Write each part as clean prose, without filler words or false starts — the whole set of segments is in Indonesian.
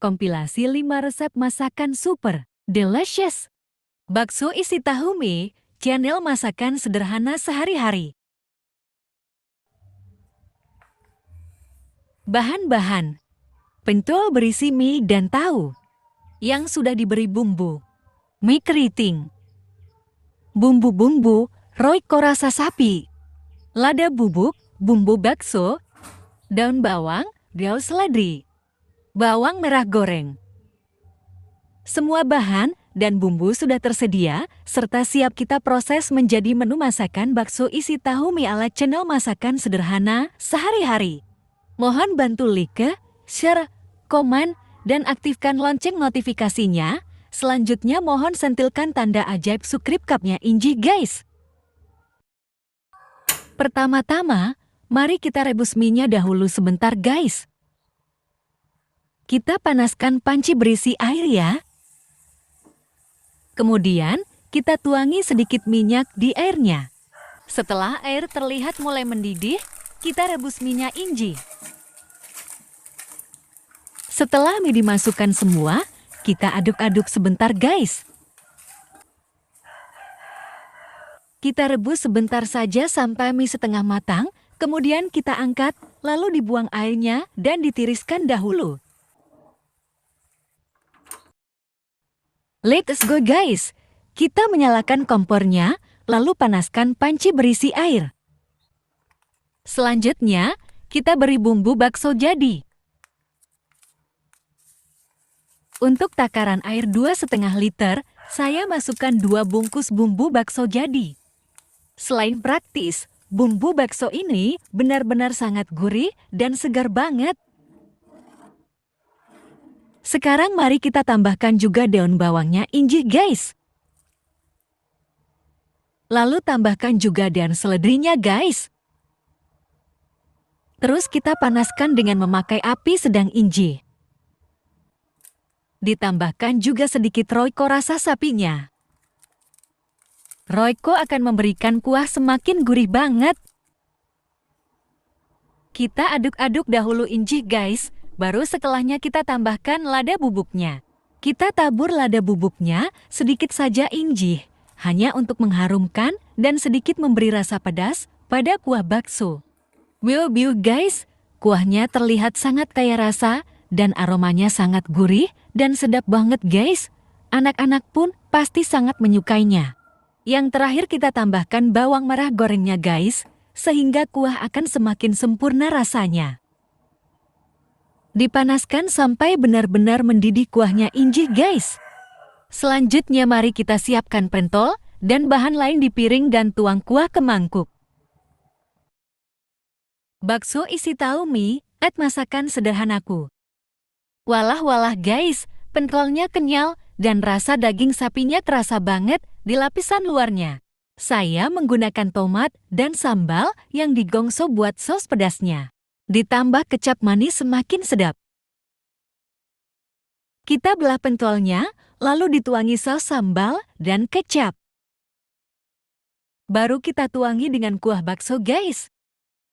Kompilasi 5 resep masakan super delicious. Bakso isi tahu mie, channel masakan sederhana sehari-hari. Bahan-bahan: pentol berisi mie dan tahu yang sudah diberi bumbu, mie keriting, bumbu-bumbu Royco rasa sapi, lada bubuk, bumbu bakso, daun bawang, daun seledri, bawang merah goreng. Semua bahan dan bumbu sudah tersedia, serta siap kita proses menjadi menu masakan bakso isi tahu mie ala channel masakan sederhana sehari-hari. Mohon bantu like, share, komen, dan aktifkan lonceng notifikasinya. Selanjutnya mohon sentilkan tanda ajaib subscribe-nya Injih guys. Pertama-tama, mari kita rebus mie-nya dahulu sebentar guys. Kita panaskan panci berisi air ya. Kemudian, kita tuangi sedikit minyak di airnya. Setelah air terlihat mulai mendidih, kita rebus mie-nya Injih. Setelah mie dimasukkan semua, kita aduk-aduk sebentar guys. Kita rebus sebentar saja sampai mie setengah matang, kemudian kita angkat, lalu dibuang airnya dan ditiriskan dahulu. Let's go guys! Kita menyalakan kompornya, lalu panaskan panci berisi air. Selanjutnya, kita beri bumbu bakso jadi. Untuk takaran air 2,5 liter, saya masukkan 2 bungkus bumbu bakso jadi. Selain praktis, bumbu bakso ini benar-benar sangat gurih dan segar banget. Sekarang mari kita tambahkan juga daun bawangnya Injih guys. Lalu tambahkan juga daun seledrinya guys. Terus kita panaskan dengan memakai api sedang Injih. Ditambahkan juga sedikit Royco rasa sapinya. Royco akan memberikan kuah semakin gurih banget. Kita aduk-aduk dahulu Injih guys. Baru setelahnya kita tambahkan lada bubuknya. Kita tabur lada bubuknya sedikit saja Injih, hanya untuk mengharumkan dan sedikit memberi rasa pedas pada kuah bakso. Wow guys, kuahnya terlihat sangat kaya rasa dan aromanya sangat gurih dan sedap banget guys. Anak-anak pun pasti sangat menyukainya. Yang terakhir kita tambahkan bawang merah gorengnya guys, sehingga kuah akan semakin sempurna rasanya. Dipanaskan sampai benar-benar mendidih kuahnya Injih guys. Selanjutnya mari kita siapkan pentol dan bahan lain di piring dan tuang kuah ke mangkuk. Bakso isi tahu mie, masakan sederhanaku. Walah guys, pentolnya kenyal dan rasa daging sapinya terasa banget di lapisan luarnya. Saya menggunakan tomat dan sambal yang digongso buat sos pedasnya. Ditambah kecap manis semakin sedap. Kita belah pentolnya, lalu dituangi saus sambal dan kecap. Baru kita tuangi dengan kuah bakso guys.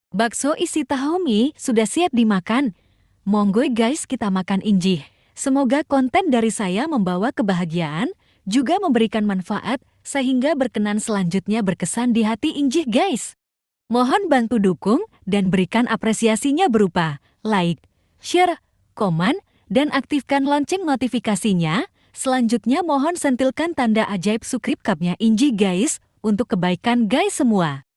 Bakso isi tahu mie sudah siap dimakan. Monggo guys kita makan Injih. Semoga konten dari saya membawa kebahagiaan, juga memberikan manfaat, sehingga berkenan selanjutnya berkesan di hati Injih guys. Mohon bantu dukung dan berikan apresiasinya berupa like, share, komen, dan aktifkan lonceng notifikasinya. Selanjutnya mohon sentilkan tanda ajaib subscribe-nya Injih guys untuk kebaikan guys semua.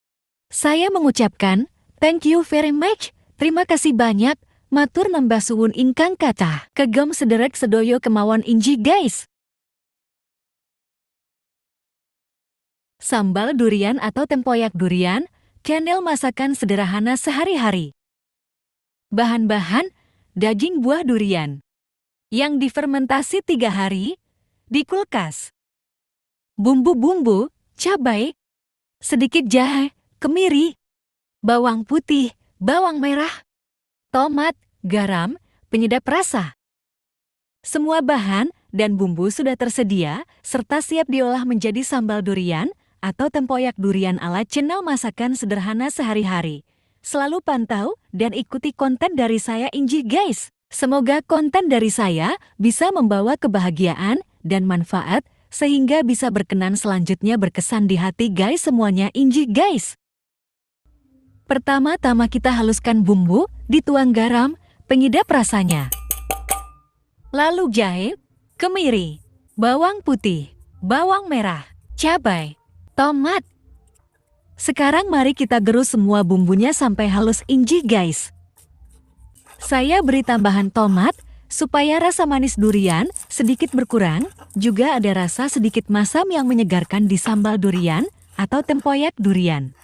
Saya mengucapkan thank you very much. Terima kasih banyak. Matur nambah suwun ingkang kathah. Kagem sederek sedoyo kemawon Injih guys. Sambal durian atau tempoyak durian, channel masakan sederhana sehari-hari. Bahan-bahan: daging buah durian yang difermentasi 3 hari di kulkas. Bumbu-bumbu, cabai, sedikit jahe, kemiri, bawang putih, bawang merah, tomat, garam, penyedap rasa. Semua bahan dan bumbu sudah tersedia serta siap diolah menjadi sambal durian atau tempoyak durian ala channel masakan sederhana sehari-hari. Selalu pantau dan ikuti konten dari saya Injih guys. Semoga konten dari saya bisa membawa kebahagiaan dan manfaat sehingga bisa berkenan selanjutnya berkesan di hati guys semuanya injih guys. Pertama-tama kita haluskan bumbu, dituang garam, penyedap rasanya. Lalu jahe, kemiri, bawang putih, bawang merah, cabai, tomat. Sekarang mari kita gerus semua bumbunya sampai halus injih guys. Saya beri tambahan tomat, supaya rasa manis durian sedikit berkurang, juga ada rasa sedikit masam yang menyegarkan di sambal durian atau tempoyak durian.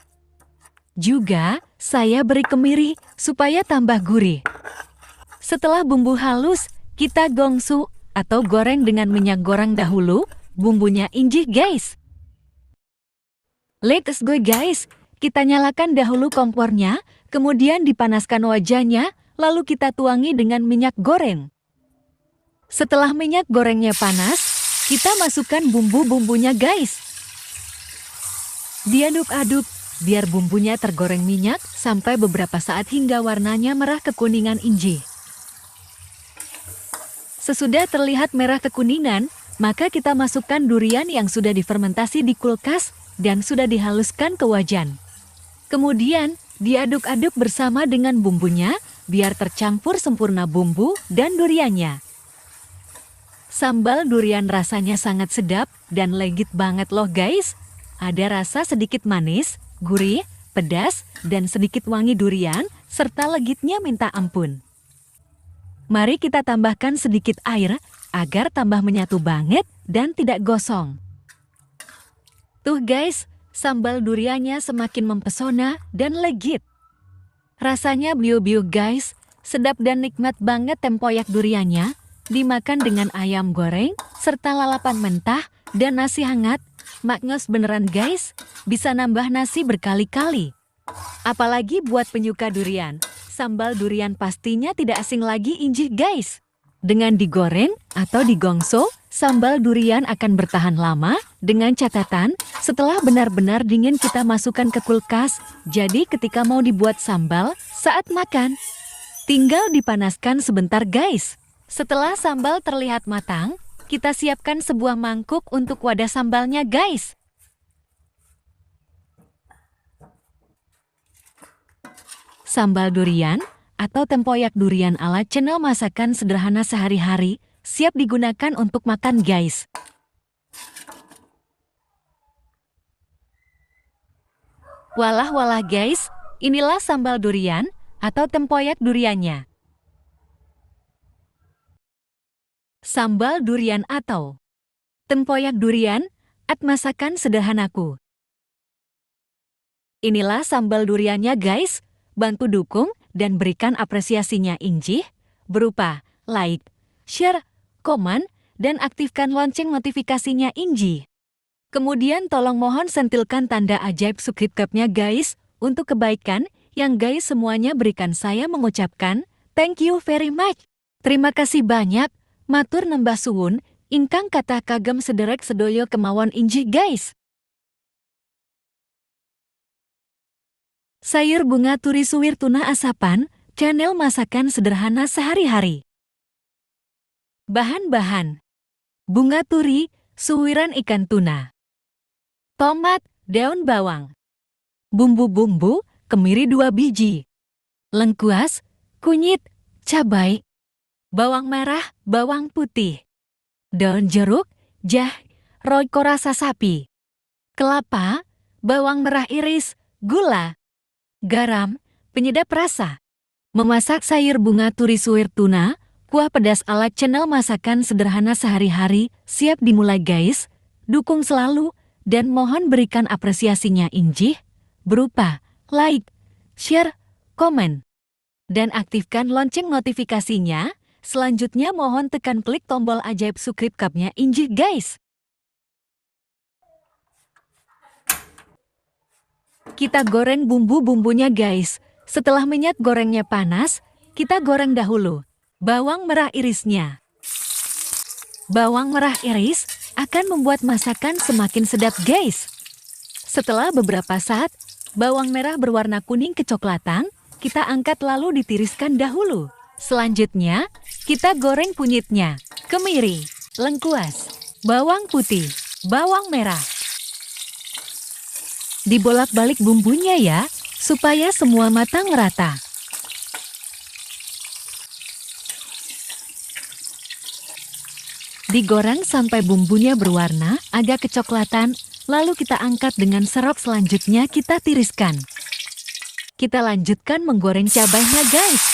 Juga, saya beri kemiri supaya tambah gurih. Setelah bumbu halus, kita gongsu atau goreng dengan minyak goreng dahulu, bumbunya injih guys. Let's go guys, kita nyalakan dahulu kompornya, kemudian dipanaskan wajahnya, lalu kita tuangi dengan minyak goreng. Setelah minyak gorengnya panas, kita masukkan bumbu-bumbunya guys. Diaduk-aduk, biar bumbunya tergoreng minyak sampai beberapa saat hingga warnanya merah kekuningan injih. Sesudah terlihat merah kekuningan, maka kita masukkan durian yang sudah difermentasi di kulkas dan sudah dihaluskan ke wajan. Kemudian, diaduk-aduk bersama dengan bumbunya, biar tercampur sempurna bumbu dan duriannya. Sambal durian rasanya sangat sedap dan legit banget loh guys. Ada rasa sedikit manis, gurih, pedas, dan sedikit wangi durian, serta legitnya minta ampun. Mari kita tambahkan sedikit air, agar tambah menyatu banget dan tidak gosong. Tuh guys, sambal duriannya semakin mempesona dan legit. Rasanya bliu-bliu guys, sedap dan nikmat banget tempoyak duriannya, dimakan dengan ayam goreng, serta lalapan mentah, dan nasi hangat. Maknyos beneran guys, bisa nambah nasi berkali-kali. Apalagi buat penyuka durian, sambal durian pastinya tidak asing lagi injih guys. Dengan digoreng atau digongso, sambal durian akan bertahan lama, dengan catatan, setelah benar-benar dingin kita masukkan ke kulkas, jadi ketika mau dibuat sambal, saat makan, tinggal dipanaskan sebentar guys. Setelah sambal terlihat matang, kita siapkan sebuah mangkuk untuk wadah sambalnya guys. Sambal durian atau tempoyak durian ala channel masakan sederhana sehari-hari, siap digunakan untuk makan guys. Walah guys, inilah sambal durian atau tempoyak duriannya. Sambal durian atau tempoyak durian, masakan sederhanaku. Inilah sambal duriannya guys, bantu dukung dan berikan apresiasinya injih, berupa like, share, komen, dan aktifkan lonceng notifikasinya injih. Kemudian tolong mohon sentilkan tanda ajaib subscribe-nya guys, untuk kebaikan yang guys semuanya berikan saya mengucapkan, thank you very much. Terima kasih banyak, matur nembah suwun, ingkang kata kagem sederek sedoyo kemawon injih guys. Sayur bunga turi suwir tuna asapan, channel masakan sederhana sehari-hari. Bahan-bahan: bunga turi, suwiran ikan tuna, tomat, daun bawang, bumbu-bumbu, kemiri 2 biji, lengkuas, kunyit, cabai, bawang merah, bawang putih, daun jeruk, jahe, royco rasa sapi, kelapa, bawang merah iris, gula, garam, penyedap rasa. Memasak sayur bunga turi suwir tuna, kuah pedas ala channel masakan sederhana sehari-hari, siap dimulai guys. Dukung selalu, dan mohon berikan apresiasinya injih, berupa like, share, komen, dan aktifkan lonceng notifikasinya. Selanjutnya mohon tekan klik tombol ajaib subscribe-nya injih guys. Kita goreng bumbu-bumbunya guys. Setelah minyak gorengnya panas, kita goreng dahulu bawang merah irisnya. Bawang merah iris akan membuat masakan semakin sedap guys. Setelah beberapa saat, bawang merah berwarna kuning kecoklatan, kita angkat lalu ditiriskan dahulu. Selanjutnya, kita goreng kunyitnya, kemiri, lengkuas, bawang putih, bawang merah. Dibolak-balik bumbunya ya, supaya semua matang merata. Digoreng sampai bumbunya berwarna agak kecoklatan, lalu kita angkat dengan serok. Selanjutnya kita tiriskan. Kita lanjutkan menggoreng cabainya guys.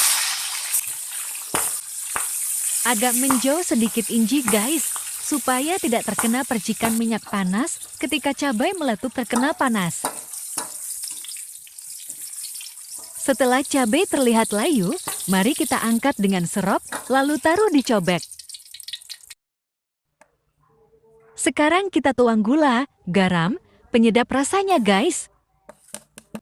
Agak menjauh sedikit inji guys, supaya tidak terkena percikan minyak panas ketika cabai meletup terkena panas. Setelah cabai terlihat layu, mari kita angkat dengan serok, lalu taruh di cobek. Sekarang kita tuang gula, garam, penyedap rasanya guys.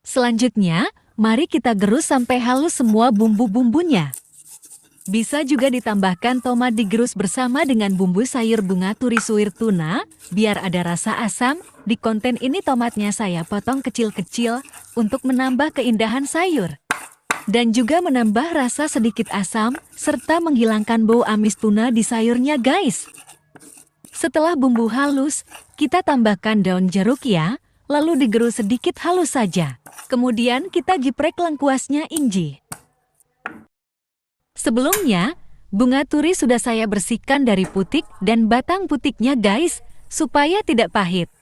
Selanjutnya, mari kita gerus sampai halus semua bumbu-bumbunya. Bisa juga ditambahkan tomat digerus bersama dengan bumbu sayur bunga turi suwir tuna, biar ada rasa asam. Di konten ini tomatnya saya potong kecil-kecil untuk menambah keindahan sayur. Dan juga menambah rasa sedikit asam, serta menghilangkan bau amis tuna di sayurnya guys. Setelah bumbu halus, kita tambahkan daun jeruk ya, lalu digerus sedikit halus saja. Kemudian kita geprek lengkuasnya inji. Sebelumnya, bunga turi sudah saya bersihkan dari putik dan batang putiknya guys, supaya tidak pahit.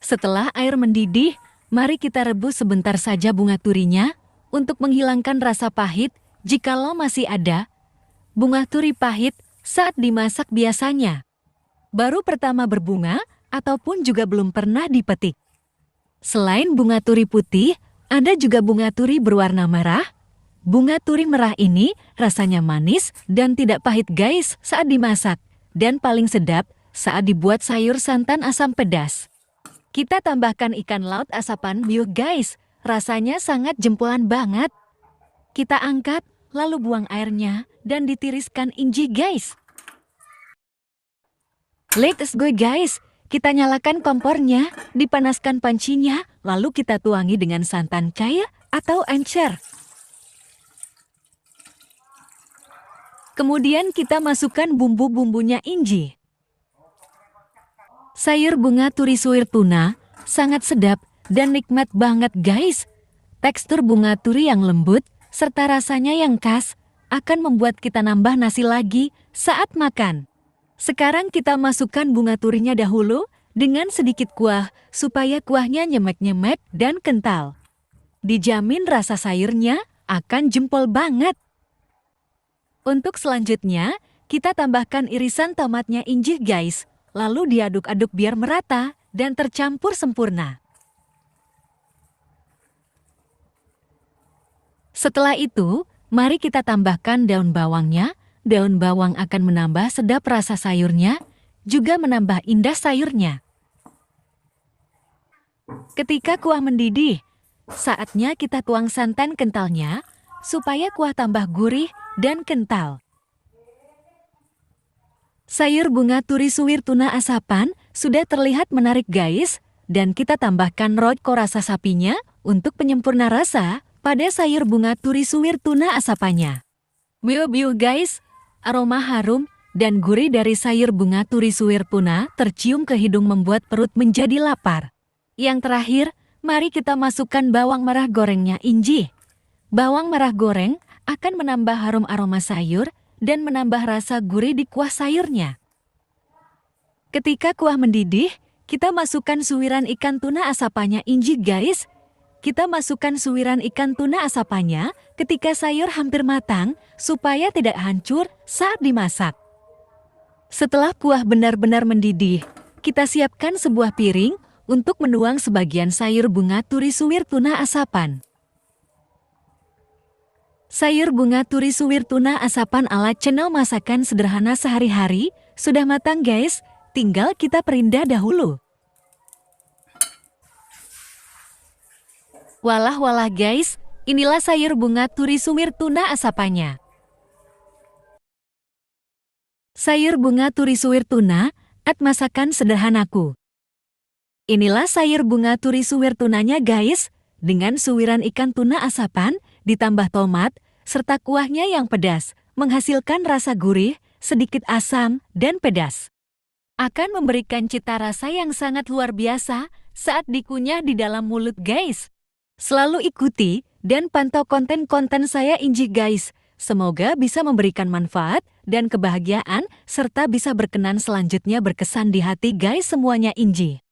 Setelah air mendidih, mari kita rebus sebentar saja bunga turinya untuk menghilangkan rasa pahit jikalau masih ada. Bunga turi pahit saat dimasak biasanya baru pertama berbunga ataupun juga belum pernah dipetik. Selain bunga turi putih, ada juga bunga turi berwarna merah. Bunga turi merah ini rasanya manis dan tidak pahit guys saat dimasak, dan paling sedap saat dibuat sayur santan asam pedas. Kita tambahkan ikan laut asapan biu guys, rasanya sangat jempolan banget. Kita angkat, lalu buang airnya dan ditiriskan inji guys. Let's go guys, kita nyalakan kompornya, dipanaskan pancinya, lalu kita tuangi dengan santan cair atau encer. Kemudian kita masukkan bumbu-bumbunya inji. Sayur bunga turi suwir tuna sangat sedap dan nikmat banget guys. Tekstur bunga turi yang lembut serta rasanya yang khas akan membuat kita nambah nasi lagi saat makan. Sekarang kita masukkan bunga turinya dahulu dengan sedikit kuah supaya kuahnya nyemek-nyemek dan kental. Dijamin rasa sayurnya akan jempol banget. Untuk selanjutnya, kita tambahkan irisan tomatnya inji guys, lalu diaduk-aduk biar merata dan tercampur sempurna. Setelah itu, mari kita tambahkan daun bawangnya. Daun bawang akan menambah sedap rasa sayurnya, juga menambah indah sayurnya. Ketika kuah mendidih, saatnya kita tuang santan kentalnya, supaya kuah tambah gurih dan kental. Sayur bunga turi suwir tuna asapan sudah terlihat menarik guys, dan kita tambahkan royco rasa sapinya untuk penyempurna rasa pada sayur bunga turi suwir tuna asapannya. Biu guys, aroma harum dan gurih dari sayur bunga turi suwir tuna tercium ke hidung membuat perut menjadi lapar. Yang terakhir, mari kita masukkan bawang merah gorengnya inji. Bawang merah goreng akan menambah harum aroma sayur dan menambah rasa gurih di kuah sayurnya. Ketika kuah mendidih, kita masukkan suwiran ikan tuna asapannya inji guys. Kita masukkan suwiran ikan tuna asapannya ketika sayur hampir matang supaya tidak hancur saat dimasak. Setelah kuah benar-benar mendidih, kita siapkan sebuah piring untuk menuang sebagian sayur bunga turi suwir tuna asapan. Sayur bunga turi suwir tuna asapan ala channel masakan sederhana sehari-hari sudah matang guys, tinggal kita perindah dahulu. Walah guys, inilah sayur bunga turi suwir tuna asapannya. Sayur bunga turi suwir tuna, masakan sederhanaku. Inilah sayur bunga turi suwir tunanya guys, dengan suwiran ikan tuna asapan, ditambah tomat, serta kuahnya yang pedas, menghasilkan rasa gurih, sedikit asam, dan pedas. Akan memberikan cita rasa yang sangat luar biasa saat dikunyah di dalam mulut guys. Selalu ikuti dan pantau konten-konten saya Inji guys. Semoga bisa memberikan manfaat dan kebahagiaan serta bisa berkenan selanjutnya berkesan di hati guys semuanya Inji.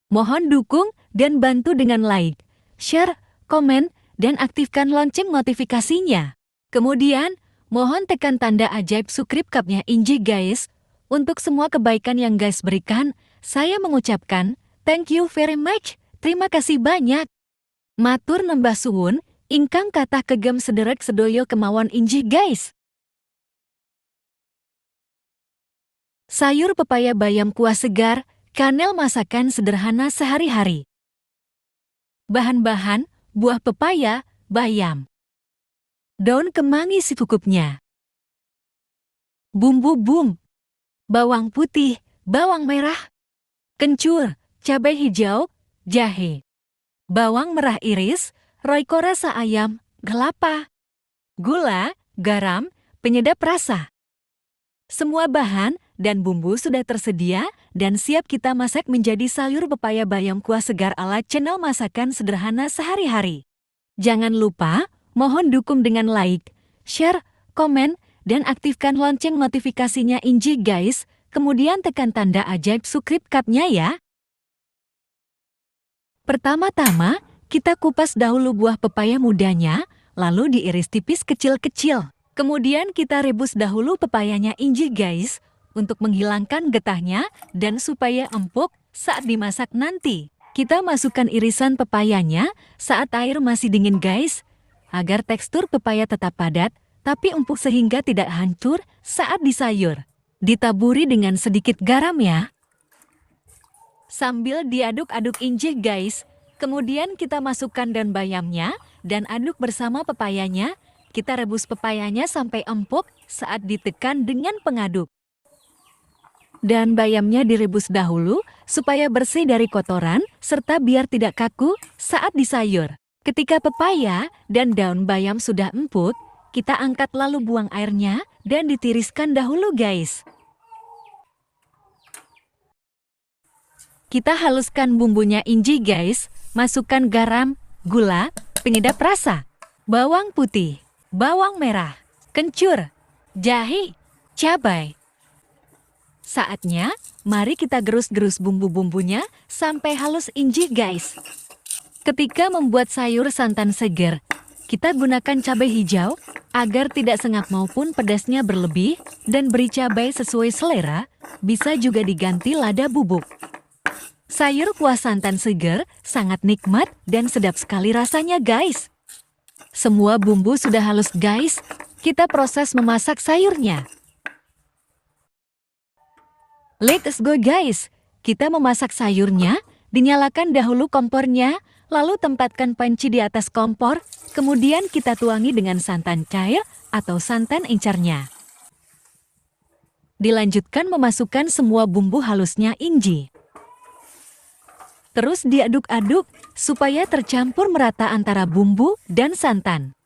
Mohon dukung dan bantu dengan like, share, komen, dan aktifkan lonceng notifikasinya. Kemudian, mohon tekan tanda ajaib subscribe-nya Inji guys. Untuk semua kebaikan yang guys berikan, saya mengucapkan thank you very much. Terima kasih banyak. Matur nembah suwun, ingkang kathah kegem sederek sedoyo kemawon Inji guys. Sayur pepaya bayam kuah segar, kanel masakan sederhana sehari-hari. Bahan-bahan, buah pepaya, bayam. Daun kemangi secukupnya. Bumbu bawang putih, bawang merah, kencur, cabai hijau, jahe, bawang merah iris, royco rasa ayam, kelapa, gula, garam, penyedap rasa. Semua bahan dan bumbu sudah tersedia dan siap kita masak menjadi sayur pepaya bayam kuah segar ala channel masakan sederhana sehari-hari. Jangan lupa, mohon dukung dengan like, share, komen, dan aktifkan lonceng notifikasinya Inji guys, kemudian tekan tanda ajaib subscribe-nya ya. Pertama-tama, kita kupas dahulu buah pepaya mudanya, lalu diiris tipis kecil-kecil. Kemudian kita rebus dahulu pepayanya Inji guys, untuk menghilangkan getahnya dan supaya empuk saat dimasak nanti. Kita masukkan irisan pepayanya saat air masih dingin guys, agar tekstur pepaya tetap padat, tapi empuk sehingga tidak hancur saat disayur. Ditaburi dengan sedikit garam ya. Sambil diaduk-aduk Inji guys, kemudian kita masukkan daun bayamnya dan aduk bersama pepayanya. Kita rebus pepayanya sampai empuk saat ditekan dengan pengaduk. Dan bayamnya direbus dahulu supaya bersih dari kotoran serta biar tidak kaku saat disayur. Ketika pepaya dan daun bayam sudah empuk, kita angkat lalu buang airnya dan ditiriskan dahulu guys. Kita haluskan bumbunya Inji guys, masukkan garam, gula, penyedap rasa, bawang putih, bawang merah, kencur, jahe, cabai. Saatnya, mari kita gerus-gerus bumbu-bumbunya sampai halus Inji guys. Ketika membuat sayur santan segar, kita gunakan cabai hijau agar tidak sengak maupun pedasnya berlebih dan beri cabai sesuai selera, bisa juga diganti lada bubuk. Sayur kuah santan segar sangat nikmat dan sedap sekali rasanya guys. Semua bumbu sudah halus guys, kita proses memasak sayurnya. Let's go guys, kita memasak sayurnya, dinyalakan dahulu kompornya, lalu tempatkan panci di atas kompor, kemudian kita tuangi dengan santan cair atau santan encernya. Dilanjutkan memasukkan semua bumbu halusnya Inji. Terus diaduk-aduk supaya tercampur merata antara bumbu dan santan.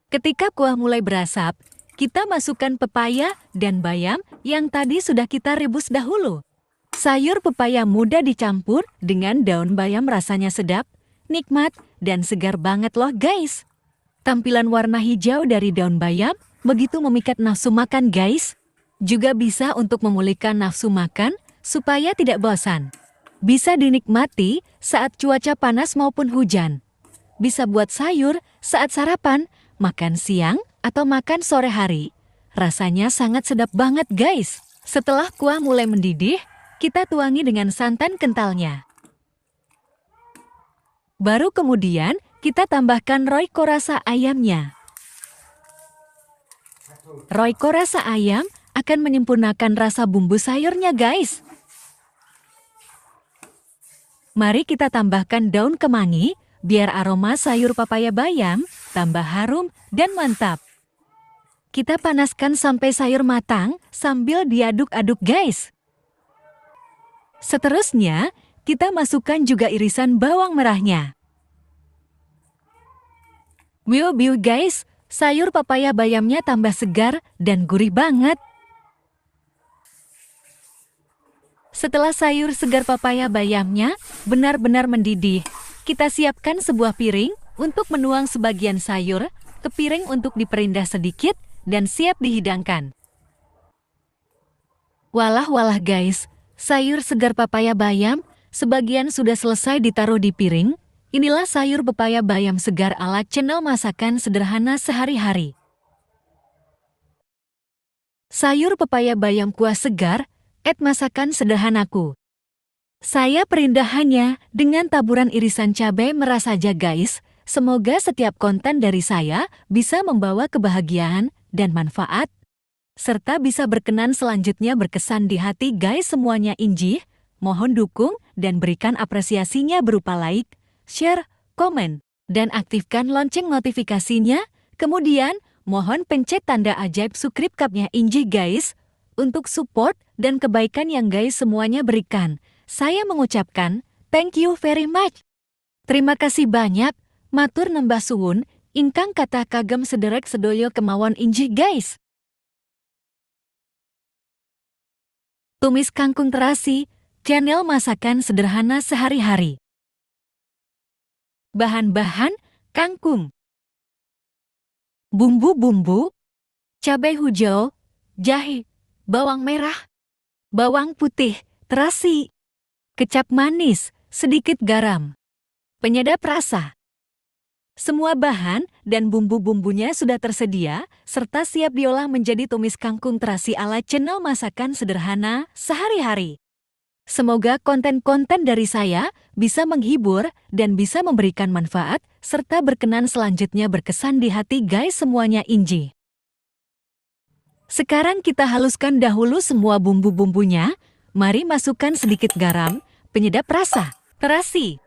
Ketika kuah mulai berasap, kita masukkan pepaya dan bayam yang tadi sudah kita rebus dahulu. Sayur pepaya mudah dicampur dengan daun bayam rasanya sedap, nikmat, dan segar banget loh guys. Tampilan warna hijau dari daun bayam begitu memikat nafsu makan guys. Juga bisa untuk memulihkan nafsu makan supaya tidak bosan. Bisa dinikmati saat cuaca panas maupun hujan. Bisa buat sayur saat sarapan, makan siang, atau makan sore hari. Rasanya sangat sedap banget guys. Setelah kuah mulai mendidih, kita tuangi dengan santan kentalnya. Baru kemudian kita tambahkan royco rasa ayamnya. Royco rasa ayam akan menyempurnakan rasa bumbu sayurnya guys. Mari kita tambahkan daun kemangi, biar aroma sayur pepaya bayam tambah harum dan mantap. Kita panaskan sampai sayur matang sambil diaduk-aduk guys. Seterusnya, kita masukkan juga irisan bawang merahnya. Wow guys, Sayur pepaya bayamnya tambah segar dan gurih banget. Setelah sayur segar pepaya bayamnya benar-benar mendidih, kita siapkan sebuah piring untuk menuang sebagian sayur ke piring untuk diperindah sedikit dan siap dihidangkan. Walah guys, sayur segar pepaya bayam sebagian sudah selesai ditaruh di piring. Inilah sayur pepaya bayam segar ala channel masakan sederhana sehari-hari. Sayur pepaya bayam kuah segar, masakan sederhanaku. Saya perindahannya dengan taburan irisan cabai merah saja guys. Semoga setiap konten dari saya bisa membawa kebahagiaan dan manfaat, serta bisa berkenan selanjutnya berkesan di hati guys semuanya injih. Mohon dukung dan berikan apresiasinya berupa like, share, komen, dan aktifkan lonceng notifikasinya. Kemudian, mohon pencet tanda ajaib subscribe-nya injih guys, untuk support dan kebaikan yang guys semuanya berikan. Saya mengucapkan, thank you very much. Terima kasih banyak, matur nembah suwun, ingkang kata kagem sederek sedoyo kemawon injih guys. Tumis kangkung terasi, channel masakan sederhana sehari-hari. Bahan-bahan, kangkung. Bumbu-bumbu, cabai hijau, jahe, bawang merah, bawang putih, terasi, kecap manis, sedikit garam, penyedap rasa. Semua bahan dan bumbu-bumbunya sudah tersedia, serta siap diolah menjadi tumis kangkung terasi ala channel masakan sederhana sehari-hari. Semoga konten-konten dari saya bisa menghibur dan bisa memberikan manfaat, serta berkenan selanjutnya berkesan di hati guys semuanya injih. Sekarang kita haluskan dahulu semua bumbu-bumbunya. Mari masukkan sedikit garam, penyedap rasa, terasi,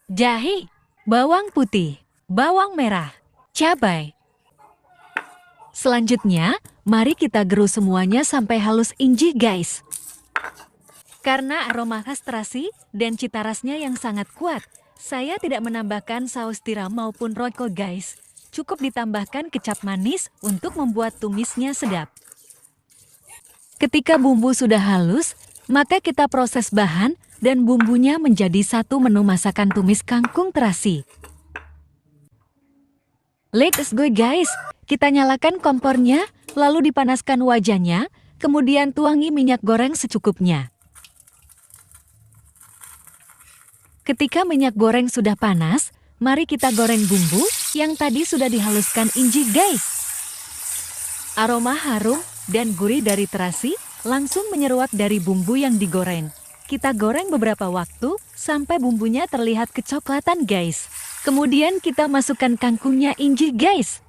jahe, bawang putih, bawang merah, cabai. Selanjutnya, mari kita gerus semuanya sampai halus injih guys. Karena aroma khas terasi dan cita rasnya yang sangat kuat, saya tidak menambahkan saus tiram maupun royco guys. Cukup ditambahkan kecap manis untuk membuat tumisnya sedap. Ketika bumbu sudah halus, maka kita proses bahan dan bumbunya menjadi satu menu masakan tumis kangkung terasi. Let's go guys, kita nyalakan kompornya, lalu dipanaskan wajannya, kemudian tuangi minyak goreng secukupnya. Ketika minyak goreng sudah panas, mari kita goreng bumbu yang tadi sudah dihaluskan injih guys. Aroma harum dan gurih dari terasi langsung menyeruak dari bumbu yang digoreng. Kita goreng beberapa waktu sampai bumbunya terlihat kecoklatan guys. Kemudian kita masukkan kangkungnya injih guys.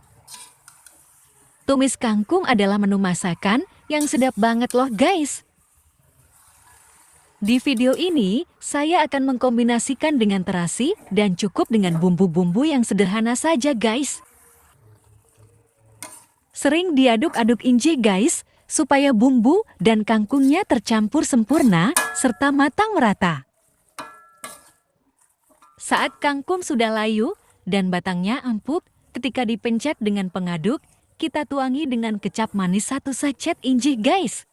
Tumis kangkung adalah menu masakan yang sedap banget loh guys. Di video ini, saya akan mengkombinasikan dengan terasi dan cukup dengan bumbu-bumbu yang sederhana saja guys. Sering diaduk-aduk injih guys, supaya bumbu dan kangkungnya tercampur sempurna serta matang merata. Saat kangkung sudah layu dan batangnya empuk, ketika dipencet dengan pengaduk, kita tuangi dengan kecap manis 1 sachet injih guys.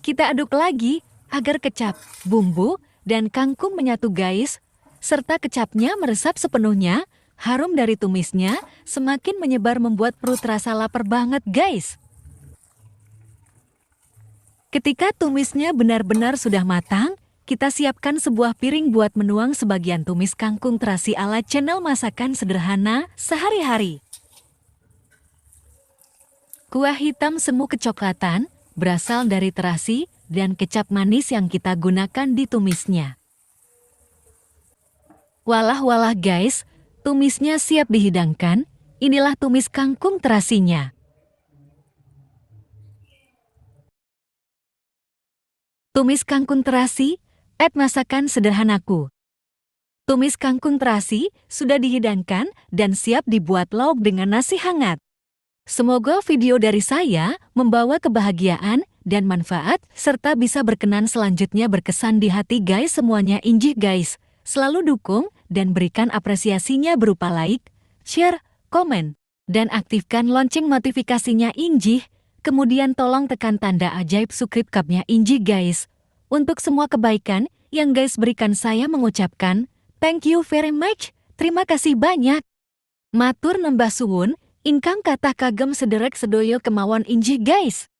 Kita aduk lagi agar kecap, bumbu, dan kangkung menyatu guys, serta kecapnya meresap sepenuhnya. Harum dari tumisnya semakin menyebar membuat perut rasa lapar banget guys. Ketika tumisnya benar-benar sudah matang, kita siapkan sebuah piring buat menuang sebagian tumis kangkung terasi ala channel masakan sederhana sehari-hari. Kuah hitam semu kecoklatan berasal dari terasi dan kecap manis yang kita gunakan di tumisnya. Walah guys, tumisnya siap dihidangkan. Inilah tumis kangkung terasinya. Tumis kangkung terasi, masakan sederhanaku. Tumis kangkung terasi sudah dihidangkan dan siap dibuat lauk dengan nasi hangat. Semoga video dari saya membawa kebahagiaan dan manfaat serta bisa berkenan selanjutnya berkesan di hati guys semuanya injih guys. Selalu dukung dan berikan apresiasinya berupa like, share, komen, dan aktifkan lonceng notifikasinya Injih. Kemudian tolong tekan tanda ajaib subscribe-nya Injih guys. Untuk semua kebaikan yang guys berikan saya mengucapkan, thank you very much. Terima kasih banyak. Matur nembah suwun, ingkang kathah kagem sederek sedoyo kemawon Injih guys.